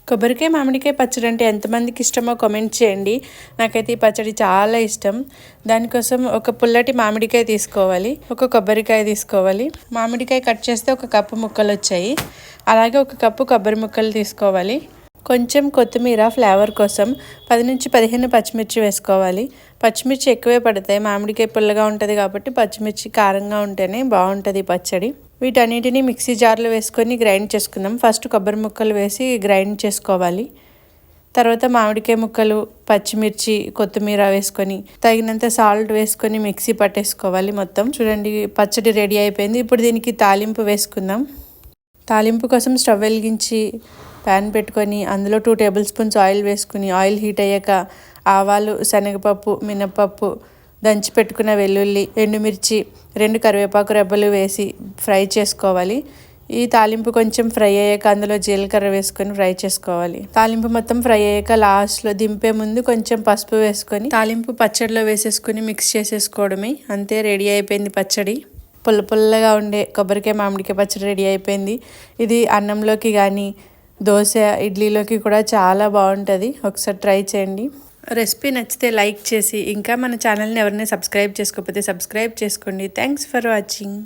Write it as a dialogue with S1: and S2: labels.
S1: కొబ్బరికాయ మామిడికాయ పచ్చడి అంటే ఎంతమందికి ఇష్టమో కామెంట్ చేయండి. నాకైతే ఈ పచ్చడి చాలా ఇష్టం. దానికోసం ఒక పుల్లటి మామిడికాయ తీసుకోవాలి, ఒక కొబ్బరికాయ తీసుకోవాలి. మామిడికాయ కట్ చేస్తే ఒక కప్పు ముక్కలు వచ్చాయి. అలాగే ఒక కప్పు కొబ్బరి ముక్కలు తీసుకోవాలి. కొంచెం కొత్తిమీర ఫ్లేవర్ కోసం 10-15 పచ్చిమిర్చి వేసుకోవాలి. పచ్చిమిర్చి ఎక్కువే పడతాయి, మామిడికాయ పుల్లగా ఉంటుంది కాబట్టి పచ్చిమిర్చి కారంగా ఉంటేనే బాగుంటుంది పచ్చడి. వీటన్నిటిని మిక్సీ జార్లో వేసుకొని గ్రైండ్ చేసుకుందాం. ఫస్ట్ కొబ్బరి ముక్కలు వేసి గ్రైండ్ చేసుకోవాలి. తర్వాత మామిడికాయ ముక్కలు, పచ్చిమిర్చి, కొత్తిమీర వేసుకొని తగినంత సాల్ట్ వేసుకొని మిక్సీ పట్టేసుకోవాలి. మొత్తం చూడండి, పచ్చడి రెడీ అయిపోయింది. ఇప్పుడు దీనికి తాలింపు వేసుకుందాం. తాలింపు కోసం స్టవ్ వెలిగించి ప్యాన్ పెట్టుకొని అందులో 2 టేబుల్ స్పూన్స్ ఆయిల్ వేసుకుని ఆయిల్ హీట్ అయ్యాక ఆవాలు, శనగపప్పు, మినపప్పు, దంచి పెట్టుకున్న వెల్లుల్లి, ఎండుమిర్చి, 2 కరివేపాకు రెబ్బలు వేసి ఫ్రై చేసుకోవాలి. ఈ తాలింపు కొంచెం ఫ్రై అయ్యాక అందులో జీలకర్ర వేసుకొని ఫ్రై చేసుకోవాలి. తాలింపు మొత్తం ఫ్రై అయ్యాక లాస్ట్లో దింపే ముందు కొంచెం పసుపు వేసుకొని తాలింపు పచ్చడిలో వేసేసుకొని మిక్స్ చేసేసుకోవడమే. అంతే, రెడీ అయిపోయింది పచ్చడి. పుల్లగా ఉండే కొబ్బరికాయ మామిడికాయ పచ్చడి రెడీ అయిపోయింది. ఇది అన్నంలోకి కానీ దోశ, ఇడ్లీలోకి కూడా చాలా బాగుంటుంది. ఒకసారి ట్రై చేయండి. రెసిపీ నచ్చితే లైక్ చేసి ఇంకా మన ఛానల్ని ఎవరైనా సబ్స్క్రైబ్ చేసుకోకపోతే సబ్స్క్రైబ్ చేసుకోండి. Thanks for watching.